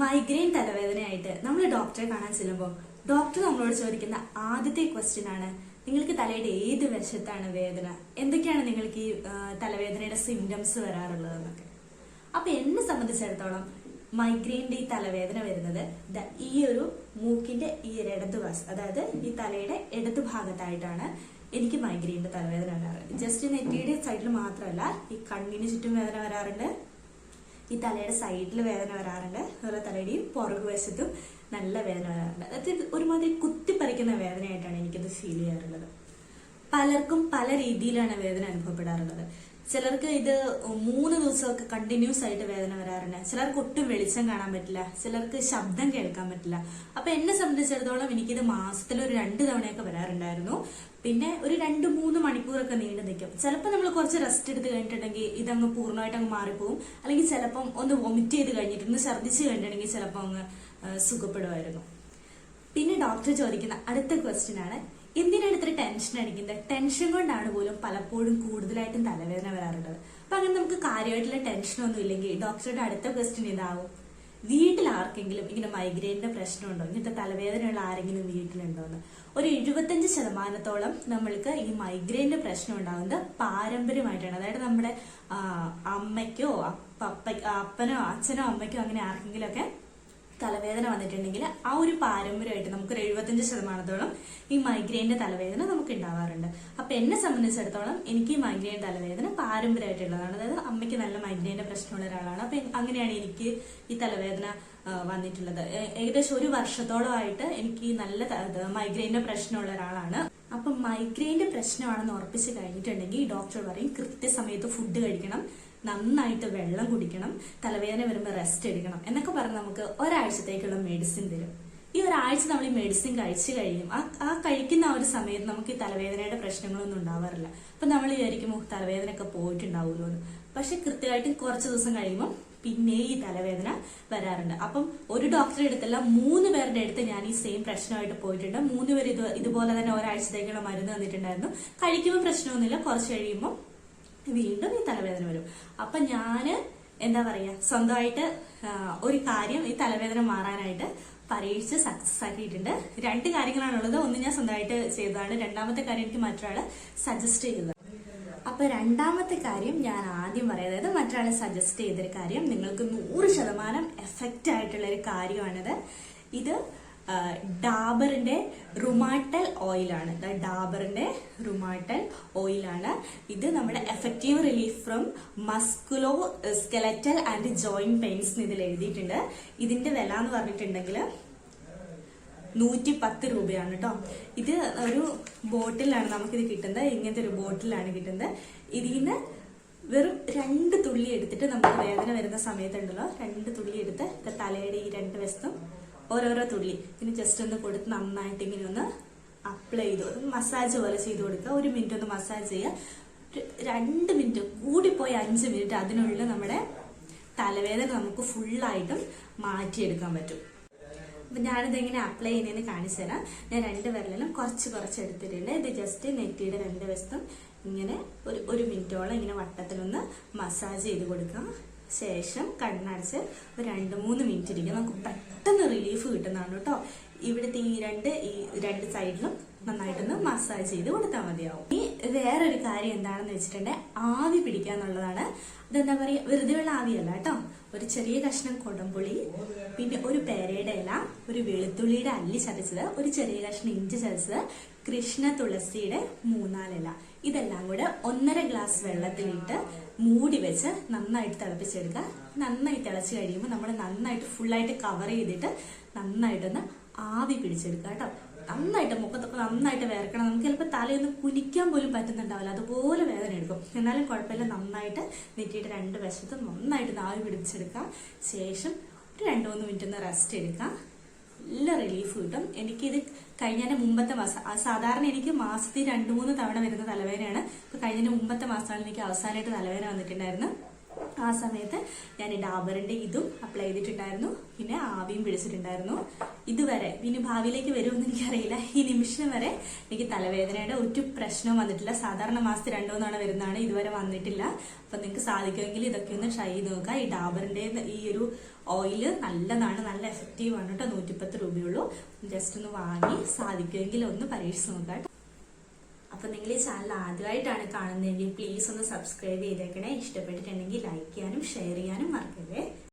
Migraine തലവേദനയായിട്ട് നമ്മൾ ഡോക്ടറെ കാണാൻ ചെല്ലുമ്പോൾ ഡോക്ടർ നമ്മളോട് ചോദിക്കുന്ന ആദ്യത്തെ ക്വസ്റ്റ്യൻ ആണ്, നിങ്ങൾക്ക് തലയുടെ ഏത് വശത്താണ് വേദന, എന്തൊക്കെയാണ് നിങ്ങൾക്ക് ഈ തലവേദനയുടെ സിംറ്റംസ് വരാറുള്ളതെന്നൊക്കെ. അപ്പൊ എന്നെ സംബന്ധിച്ചിടത്തോളം മൈഗ്രെയിൻ്റെ ഈ തലവേദന വരുന്നത് ഈ ഒരു മൂക്കിന്റെ ഈ ഇടതുവശം, അതായത് ഈ തലയുടെ ഇടതു ഭാഗത്തായിട്ടാണ് എനിക്ക് മൈഗ്രെയിൻ്റെ തലവേദന വരാറ്. ജസ്റ്റ് നെറ്റിയുടെ സൈഡിൽ മാത്രമല്ല, ഈ കണ്ണിന് ചുറ്റും വേദന വരാറുണ്ട്, ഈ തലയുടെ സൈഡിൽ വേദന വരാറുണ്ട്, അതുപോലെ തലയുടെയും പുറകുവശത്തും നല്ല വേദന വരാറുണ്ട്. അതായത് ഒരുമാതിരി കുത്തിപ്പറിക്കുന്ന വേദനയായിട്ടാണ് എനിക്കത് ഫീൽ ചെയ്യാറുള്ളത്. പലർക്കും പല രീതിയിലാണ് വേദന അനുഭവപ്പെടാറുള്ളത്. ചിലർക്ക് ഇത് 3 ദിവസമൊക്കെ കണ്ടിന്യൂസ് ആയിട്ട് വേദന വരാറുണ്ട്. ചിലർക്ക് ഒട്ടും വെളിച്ചം കാണാൻ പറ്റില്ല, ചിലർക്ക് ശബ്ദം കേൾക്കാൻ പറ്റില്ല. അപ്പൊ എന്നെ സംബന്ധിച്ചിടത്തോളം എനിക്കിത് മാസത്തിൽ ഒരു 2 തവണയൊക്കെ വരാറുണ്ടായിരുന്നു. പിന്നെ ഒരു 2-3 മണിക്കൂറൊക്കെ നീണ്ടു നിൽക്കും. ചിലപ്പോൾ നമ്മൾ കുറച്ച് റെസ്റ്റ് എടുത്ത് കഴിഞ്ഞിട്ടുണ്ടെങ്കിൽ ഇതങ്ങ് പൂർണ്ണമായിട്ട് അങ്ങ് മാറിപ്പോവും. അല്ലെങ്കിൽ ചിലപ്പം ഒന്ന് വൊമിറ്റ് ചെയ്ത് കഴിഞ്ഞിട്ട് ഒന്ന് ഛർദ്ദിച്ച് കഴിഞ്ഞിട്ടുണ്ടെങ്കിൽ ചിലപ്പോൾ അങ്ങ് സുഖപ്പെടുമായിരുന്നു. പിന്നെ ഡോക്ടർ ചോദിക്കുന്ന അടുത്ത ക്വസ്റ്റ്യൻ ആണ്, എന്തിനാണ് ഇത്ര ടെൻഷൻ അടിക്കുന്നത്? ടെൻഷൻ കൊണ്ടാണ് പോലും പലപ്പോഴും കൂടുതലായിട്ടും തലവേദന വരാറുള്ളത്. അപ്പൊ അങ്ങനെ നമുക്ക് കാര്യമായിട്ടുള്ള ടെൻഷനൊന്നും ഇല്ലെങ്കിൽ ഡോക്ടറുടെ അടുത്ത ക്വസ്റ്റ്യൻ ഇതാവും, വീട്ടിൽ ആർക്കെങ്കിലും ഇങ്ങനെ മൈഗ്രെയിൻ്റെ പ്രശ്നമുണ്ടോ, ഇങ്ങനത്തെ തലവേദനയുള്ള ആരെങ്കിലും വീട്ടിലുണ്ടോന്ന്. ഒരു 75% നമ്മൾക്ക് ഈ മൈഗ്രെയിൻ്റെ പ്രശ്നം ഉണ്ടാകുന്നത് പാരമ്പര്യമായിട്ടാണ്. അതായത് നമ്മുടെ അമ്മയ്ക്കോ അപ്പനോ അച്ഛനോ അമ്മയ്ക്കോ അങ്ങനെ ആർക്കെങ്കിലും ഒക്കെ തലവേദന വന്നിട്ടുണ്ടെങ്കിൽ ആ ഒരു പാരമ്പര്യമായിട്ട് നമുക്കൊരു 75% ഈ മൈഗ്രെയിൻ്റെ തലവേദന നമുക്ക് ഉണ്ടാവാറുണ്ട്. അപ്പൊ എന്നെ സംബന്ധിച്ചിടത്തോളം എനിക്ക് ഈ മൈഗ്രെയിൻ തലവേദന പാരമ്പര്യമായിട്ടുള്ളതാണ്. അതായത് അമ്മയ്ക്ക് നല്ല മൈഗ്രെയിൻ്റെ പ്രശ്നമുള്ള ഒരാളാണ്. അപ്പൊ അങ്ങനെയാണ് എനിക്ക് ഈ തലവേദന വന്നിട്ടുള്ളത്. ഏകദേശം 1 വർഷത്തോളമായിട്ട് എനിക്ക് നല്ല മൈഗ്രെയിൻ്റെ പ്രശ്നമുള്ള ഒരാളാണ്. അപ്പൊ മൈഗ്രെയിൻ്റെ പ്രശ്നമാണെന്ന് ഉറപ്പിച്ച് കഴിഞ്ഞിട്ടുണ്ടെങ്കിൽ ഡോക്ടർ പറയും കൃത്യസമയത്ത് ഫുഡ് കഴിക്കണം, നന്നായിട്ട് വെള്ളം കുടിക്കണം, തലവേദന വരുമ്പോൾ റെസ്റ്റ് എടുക്കണം എന്നൊക്കെ പറഞ്ഞ് നമുക്ക് ഒരാഴ്ചത്തേക്കുള്ള മെഡിസിൻ തരും. ഈ ഒരാഴ്ച നമ്മൾ ഈ മെഡിസിൻ കഴിച്ചു കഴിയും. ആ കഴിക്കുന്ന ആ ഒരു സമയത്ത് നമുക്ക് ഈ തലവേദനയുടെ പ്രശ്നങ്ങളൊന്നും ഉണ്ടാവാറില്ല. അപ്പൊ നമ്മൾ വിചാരിക്കുമോ തലവേദനയൊക്കെ പോയിട്ടുണ്ടാവുമല്ലോ എന്ന്. പക്ഷെ കൃത്യമായിട്ട് കുറച്ച് ദിവസം കഴിയുമ്പോൾ പിന്നെ ഈ തലവേദന വരാറുണ്ട്. അപ്പം ഒരു ഡോക്ടറെ അടുത്തല്ല 3 പേരുടെ അടുത്ത് ഞാൻ ഈ സെയിം പ്രശ്നമായിട്ട് പോയിട്ടുണ്ട്. 3 പേര് ഇതുപോലെ തന്നെ ഒരാഴ്ചത്തേക്കുള്ള മരുന്ന് തന്നിട്ടുണ്ടായിരുന്നു. കഴിക്കുമ്പോൾ പ്രശ്നമൊന്നുമില്ല, കുറച്ച് കഴിയുമ്പോൾ വീണ്ടും ഈ തലവേദന വരും. അപ്പൊ ഞാന് എന്താ പറയാ, സ്വന്തമായിട്ട് ഒരു കാര്യം ഈ തലവേദന മാറാനായിട്ട് പരീക്ഷിച്ച് സക്സസ് ആക്കിയിട്ടുണ്ട്. 2 കാര്യങ്ങളാണുള്ളത്. ഒന്ന് ഞാൻ സ്വന്തമായിട്ട് ചെയ്തതാണ്, രണ്ടാമത്തെ കാര്യം എനിക്ക് മറ്റൊരാള് സജസ്റ്റ് ചെയ്തത്. അപ്പൊ രണ്ടാമത്തെ കാര്യം ഞാൻ ആദ്യം പറയാം, അതായത് മറ്റൊരാളെ സജസ്റ്റ് ചെയ്തൊരു കാര്യം നിങ്ങൾക്ക് 100% എഫക്റ്റ് ആയിട്ടുള്ള ഒരു കാര്യമാണിത്. ഇത് ഡാബറിന്റെ റുമാറ്റൽ ഓയിലാണ്. ഡാബറിന്റെ റുമാറ്റൽ ഓയിലാണ് ഇത്. നമ്മുടെ effective relief from musculoskeletal and joint pains ഇതിൽ എഴുതിയിട്ടുണ്ട്. ഇതിന്റെ വില എന്ന് പറഞ്ഞിട്ടുണ്ടെങ്കിൽ 110 രൂപയാണ് കേട്ടോ. ഇത് ഒരു ബോട്ടിലാണ് നമുക്കിത് കിട്ടുന്നത്. ഇങ്ങനത്തെ ഒരു ബോട്ടിലാണ് കിട്ടുന്നത്. ഇതിന്ന് വെറും 2 തുള്ളി എടുത്തിട്ട് നമുക്ക് വേദന വരുന്ന സമയത്തുണ്ടല്ലോ, 2 തുള്ളി എടുത്ത് തലയുടെ ഈ 2 വശത്തും ഓരോരോ തുള്ളി ഇനി ജസ്റ്റ് ഒന്ന് കൊടുത്ത് നന്നായിട്ട് ഇങ്ങനെ ഒന്ന് അപ്ലൈ ചെയ്ത് മസാജ് പോലെ ചെയ്ത് കൊടുക്കുക. 1 മിനിറ്റ് ഒന്ന് മസാജ് ചെയ്യുക. 2 മിനിറ്റ് കൂടിപ്പോയി 5 മിനിറ്റ് അതിനുള്ളിൽ നമ്മുടെ തലവേദന നമുക്ക് ഫുള്ളായിട്ടും മാറ്റിയെടുക്കാൻ പറ്റും. അപ്പൊ ഞാനിത് എങ്ങനെ അപ്ലൈ ചെയ്യുന്നതെന്ന് കാണിച്ചു തരാം. ഞാൻ 2 വിരലിലും കുറച്ച് എടുത്തിട്ടുണ്ട്. ഇത് ജസ്റ്റ് നെറ്റിയുടെ 2 വശത്തും ഇങ്ങനെ ഒരു മിനിറ്റോളം ഇങ്ങനെ വട്ടത്തിലൊന്ന് മസാജ് ചെയ്ത് കൊടുക്കാം. ശേഷം കണ്ണടച്ച് ഒരു 2-3 മിനിറ്റ് ഇരിക്കും. നമുക്ക് പെട്ടെന്ന് റിലീഫ് കിട്ടുന്നതാണ് കേട്ടോ. ഇവിടുത്തെ ഈ രണ്ട് സൈഡിലും നന്നായിട്ടൊന്ന് മസാജ് ചെയ്ത് കൊടുത്താൽ മതിയാവും. ഈ വേറൊരു കാര്യം എന്താണെന്ന് വെച്ചിട്ടുണ്ടെങ്കിൽ ആവി പിടിക്കുക എന്നുള്ളതാണ്. അതെന്താ പറയുക, വെറുതെ ഉള്ള ആവിയല്ല കേട്ടോ. ഒരു ചെറിയ കഷ്ണം കൊടംപുളി, പിന്നെ ഒരു പേരയുടെ ഇല, ഒരു വെളുത്തുള്ളിയുടെ അല്ലി ചതച്ചത്, ഒരു ചെറിയ കഷ്ണം ഇഞ്ചി ചതച്ചത്, കൃഷ്ണ തുളസിയുടെ 3-4 ഇല, ഇതെല്ലാം കൂടെ 1.5 ഗ്ലാസ് വെള്ളത്തിലിട്ട് മൂടി വെച്ച് നന്നായിട്ട് തിളപ്പിച്ചെടുക്കുക. നന്നായി തിളച്ച് കഴിയുമ്പോൾ നമ്മൾ നന്നായിട്ട് ഫുള്ളായിട്ട് കവർ ചെയ്തിട്ട് നന്നായിട്ടൊന്ന് ആവി പിടിച്ചെടുക്കുക കേട്ടോ. നന്നായിട്ട് മുഖത്തൊക്കെ നന്നായിട്ട് വേർക്കണം. നമുക്ക് ചിലപ്പോൾ തലയൊന്ന് കുനിക്കാൻ പോലും പറ്റുന്നുണ്ടാവില്ല, അതുപോലെ വേദന എടുക്കും. എന്നാലും കുഴപ്പമില്ല, നന്നായിട്ട് നെറ്റിയുടെ 2 വശത്തും നന്നായിട്ട് ആവി പിടിച്ചെടുക്കാം. ശേഷം ഒരു 2-3 മിനിറ്റ് ഒന്ന് റെസ്റ്റ് എടുക്കാം. നല്ല റിലീഫ് കിട്ടും. എനിക്കിത് കഴിഞ്ഞതിന്റെ മുമ്പത്തെ മാസം, സാധാരണ എനിക്ക് മാസത്തിൽ 2-3 തവണ വരുന്ന തലവേദനയാണ്. ഇപ്പൊ കഴിഞ്ഞതിന്റെ മുമ്പത്തെ മാസമാണ് എനിക്ക് അവസാനമായിട്ട് തലവേദന വന്നിട്ടുണ്ടായിരുന്നു. ആ സമയത്ത് ഞാൻ ഡാബറിന്റെ ഇതും അപ്ലൈ ചെയ്തിട്ടുണ്ടായിരുന്നു, പിന്നെ ആവിയും പിടിച്ചിട്ടുണ്ടായിരുന്നു. ഇതുവരെ ഇനി ഭാവിയിലേക്ക് വരുമെന്ന് എനിക്കറിയില്ല. ഈ നിമിഷം വരെ എനിക്ക് തലവേദനയുടെ ഒരു പ്രശ്നവും വന്നിട്ടില്ല. സാധാരണ മാസത്തിൽ 2 തവണ വരുന്നതാണ്, ഇതുവരെ വന്നിട്ടില്ല. അപ്പൊ നിങ്ങൾക്ക് സാധിക്കുമെങ്കിൽ ഇതൊക്കെ ഒന്ന് ട്രൈ ചെയ്ത് നോക്കുക. ഈ ഡാബറിന്റെ ഈ ഒരു ഓയില് നല്ലതാണ്, നല്ല എഫക്റ്റീവ് ആണ് കേട്ടോ. 110 രൂപയുള്ളൂ. ജസ്റ്റ് ഒന്ന് വാങ്ങി സാധിക്കുമെങ്കിൽ ഒന്ന് പരീക്ഷിച്ച് നോക്കാം. അപ്പൊ നിങ്ങൾ ഈ ചാനൽ ആദ്യമായിട്ടാണ് കാണുന്നതെങ്കിൽ പ്ലീസ് ഒന്ന് സബ്സ്ക്രൈബ് ചെയ്തേക്കണേ. ഇഷ്ടപ്പെട്ടിട്ടുണ്ടെങ്കിൽ ലൈക്ക് ചെയ്യാനും ഷെയർ ചെയ്യാനും മറക്കരുതേ.